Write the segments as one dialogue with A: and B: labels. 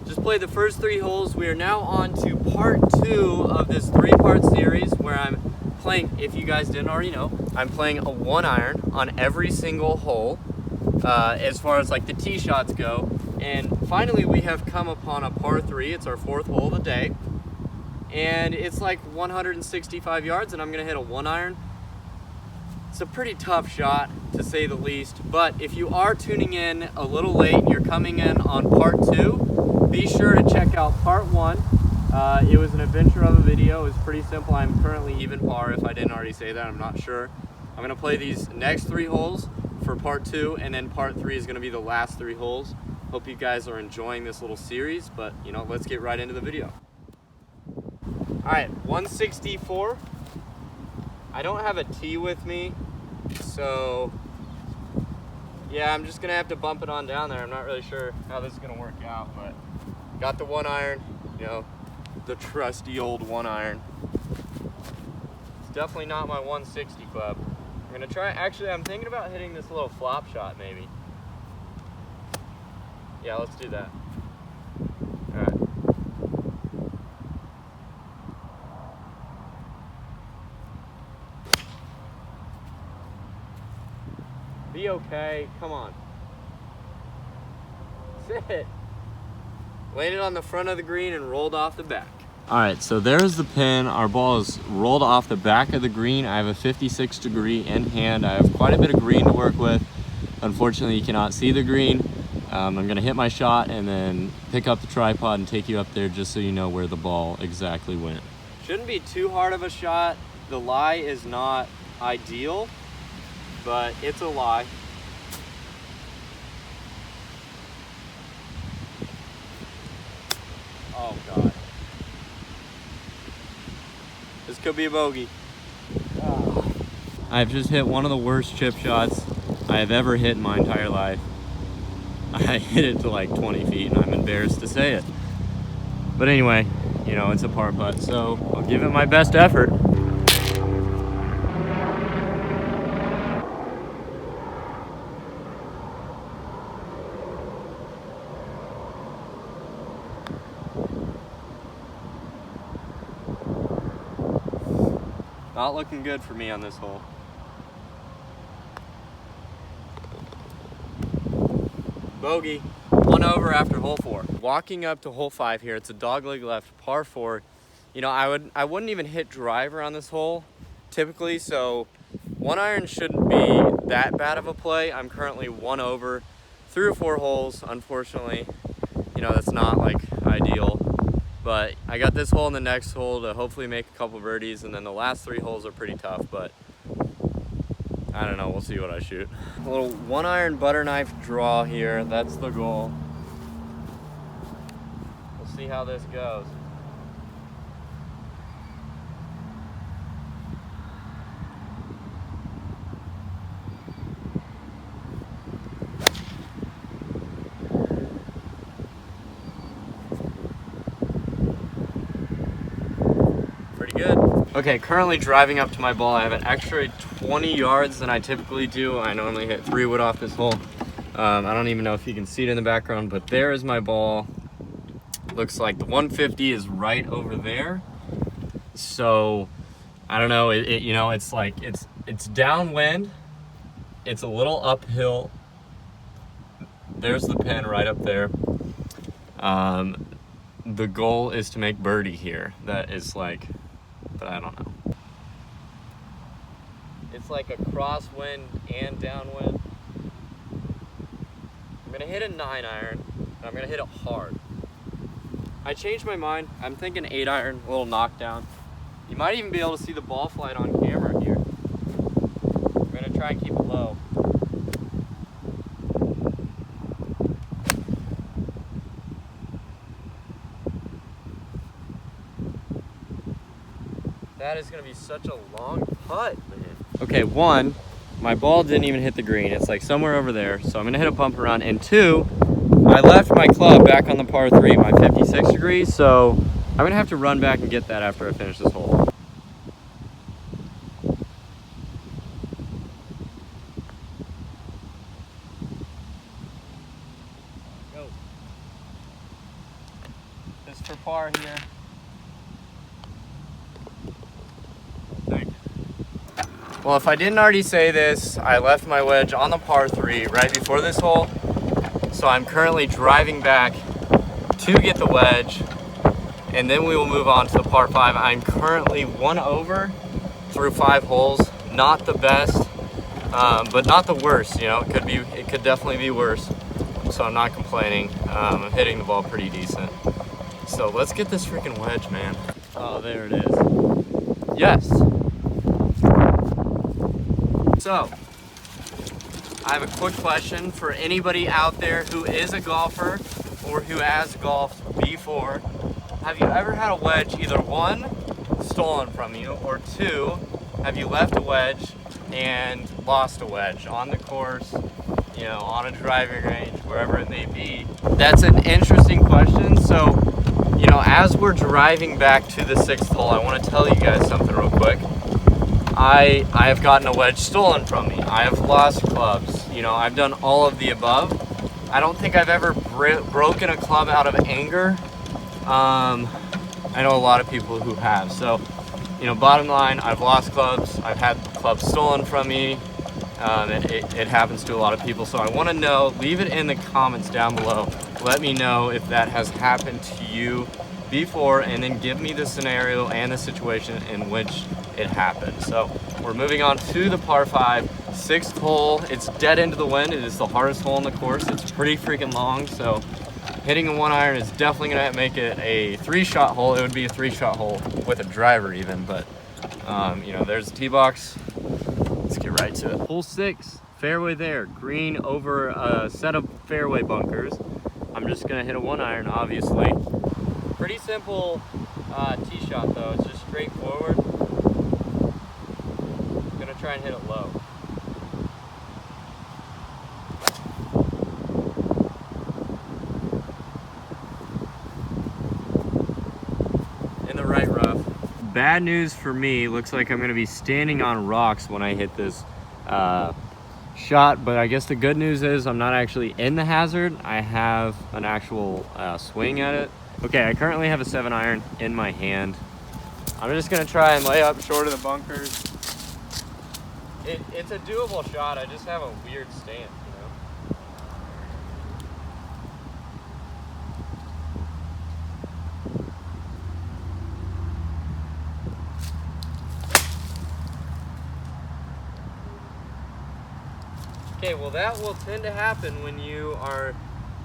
A: Just played the first 3 holes. We are now on to part 2 of this 3-part series where I'm playing, if you guys didn't already know, I'm playing a 1-iron on every single hole as far as like the tee shots go. And finally we have come upon a par 3. It's our 4th hole of the day. And it's like 165 yards and I'm gonna hit a 1-iron. It's a pretty tough shot, to say the least, but if you are tuning in a little late and you're coming in on part 2, be sure to check out part 1. It was an adventure of a video. It was pretty simple. I'm currently even par, if I didn't already say that, I'm not sure. I'm gonna play these next 3 holes for part 2, and then part 3 is gonna be the last 3 holes. Hope you guys are enjoying this little series, but you know, let's get right into the video. All right, 164. I don't have a tee with me, so yeah, I'm just gonna have to bump it on down there. I'm not really sure how this is gonna work out, but got the 1-iron, you know, the trusty old 1-iron. It's definitely not my 160 club. I'm gonna try, actually I'm thinking about hitting this little flop shot maybe. Yeah, let's do that. All right. Be okay, come on. Sit. Landed on the front of the green and rolled off the back. All right, so there's the pin. Our ball is rolled off the back of the green. I have a 56 degree in hand. I have quite a bit of green to work with. Unfortunately, you cannot see the green. I'm gonna hit my shot and then pick up the tripod and take you up there just so you know where the ball exactly went. Shouldn't be too hard of a shot. The lie is not ideal, but it's a lie. Oh God. This could be a bogey. I've just hit one of the worst chip shots I have ever hit in my entire life. I hit it to like 20 feet and I'm embarrassed to say it. But anyway, you know, it's a par putt, so I'll give it my best effort. Not looking good for me on this hole. Bogey, 1 over after hole 4. Walking up to hole 5 here, it's a dogleg left par 4. You know, I wouldn't even hit driver on this hole typically, so 1-iron shouldn't be that bad of a play. I'm currently 1 over, 3 or 4 holes, unfortunately. You know, that's not like ideal. But I got this hole and the next hole to hopefully make a couple birdies, and then the last 3 holes are pretty tough, but I don't know, we'll see what I shoot. A little 1-iron butter knife draw here, that's the goal. We'll see how this goes. Good. Okay, currently driving up to my ball. I have an extra 20 yards than I typically do. I normally hit 3 wood off this hole. I don't even know if you can see it in the background, but there is my ball. Looks like the 150 is right over there. So I don't know. You know, it's like it's downwind. It's a little uphill. There's the pin right up there. The goal is to make birdie here. That is like, but I don't know. It's like a crosswind and downwind. I'm gonna hit a 9-iron, and I'm gonna hit it hard. I changed my mind. I'm thinking 8-iron, a little knockdown. You might even be able to see the ball flight on camera here. I'm gonna try and keep it low. That is gonna be such a long putt, man. Okay, 1, my ball didn't even hit the green. It's like somewhere over there, so I'm gonna hit a bump around. And 2, I left my club back on the par 3, my 56 degrees, so I'm gonna have to run back and get that after I finish this hole. Go. for par here. Thank you. Well, if I didn't already say this, I left my wedge on the par 3 right before this hole. So I'm currently driving back to get the wedge, and then we will move on to the par 5. I'm currently 1 over through 5 holes. Not the best, but not the worst. You know, it could definitely be worse. So I'm not complaining. I'm hitting the ball pretty decent. So let's get this freaking wedge, man. Oh, there it is. Yes. So, I have a quick question for anybody out there who is a golfer or who has golfed before. Have you ever had a wedge, either 1, stolen from you, or 2, have you left a wedge and lost a wedge on the course, you know, on a driving range, wherever it may be? That's an interesting question. So, you know, as we're driving back to the 6th hole, I want to tell you guys something real quick. I have gotten a wedge stolen from me. I have lost clubs. You know, I've done all of the above. I don't think I've ever broken a club out of anger. I know a lot of people who have. So, you know, bottom line, I've lost clubs. I've had clubs stolen from me. It happens to a lot of people. So I want to know, leave it in the comments down below. Let me know if that has happened to you before, and then give me the scenario and the situation in which it happened. So we're moving on to the par 5, 6th hole. It's dead into the wind. It is the hardest hole in the course. It's pretty freaking long, so hitting a 1 iron is definitely gonna make it a 3-shot hole. It would be a 3-shot hole with a driver even, but you know, there's the tee box. Let's get right to it. Hole 6, fairway there, green over a set of fairway bunkers. I'm just gonna hit a 1 iron, obviously. Pretty simple tee shot though. It's just straightforward. I'm gonna try and hit it low. In the right rough. Bad news for me, looks like I'm gonna be standing on rocks when I hit this shot, but I guess the good news is I'm not actually in the hazard. I have an actual swing at it. Okay, I currently have a 7 iron in my hand. I'm just gonna try and lay up short of the bunkers. It's a doable shot, I just have a weird stance, you know? Okay, well that will tend to happen when you are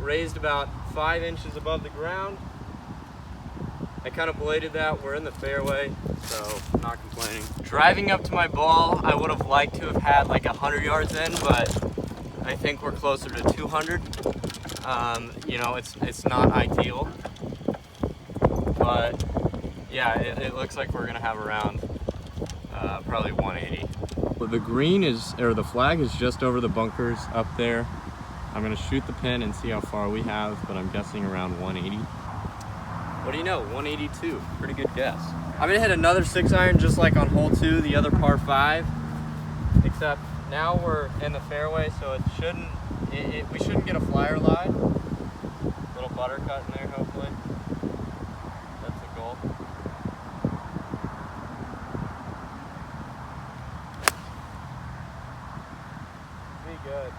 A: raised about 5 inches above the ground. I kind of bladed that. We're in the fairway, so I'm not complaining. Driving up to my ball, I would have liked to have had like 100 yards in, but I think we're closer to 200. You know, it's not ideal, but yeah, it looks like we're gonna have around probably 180. Well, the green is, or the flag is just over the bunkers up there. I'm gonna shoot the pin and see how far we have, but I'm guessing around 180. What do you know, 182, pretty good guess. I'm gonna hit another 6 iron just like on hole 2, the other par 5, except now we're in the fairway, so we shouldn't get a flyer lie. Little butter cut in there, hopefully. That's the goal. Be good.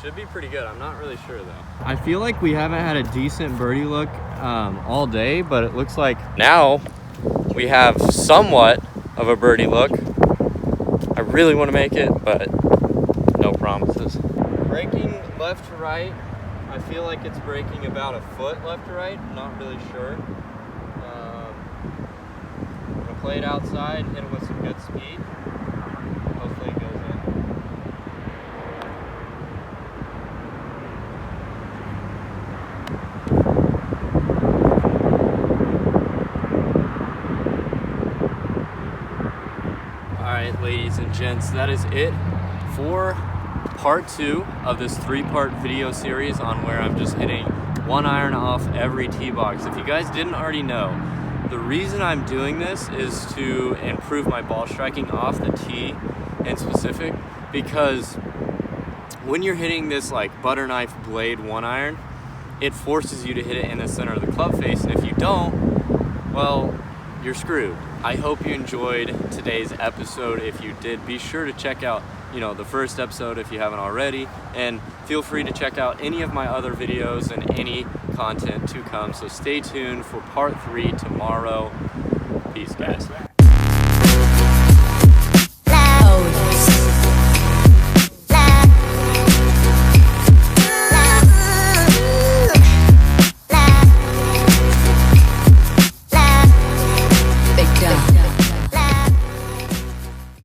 A: Should be pretty good. I'm not really sure though. I feel like we haven't had a decent birdie look all day, but it looks like now we have somewhat of a birdie look. I really want to make it, but no promises. Breaking left to right. I feel like it's breaking about a foot left to right. I'm not really sure. I'm gonna play it outside, hit it with some good speed. Hopefully it goes in. Alright, ladies and gents, that is it for part 2 of this 3-part video series on where I'm just hitting 1 iron off every tee box. If you guys didn't already know, the reason I'm doing this is to improve my ball striking off the tee in specific, because when you're hitting this like butter knife blade 1-iron, it forces you to hit it in the center of the club face, and if you don't, well, you're screwed. I hope you enjoyed today's episode. If you did, be sure to check out, the first episode if you haven't already, and feel free to check out any of my other videos and any content to come. So stay tuned for part 3 tomorrow. Peace, guys.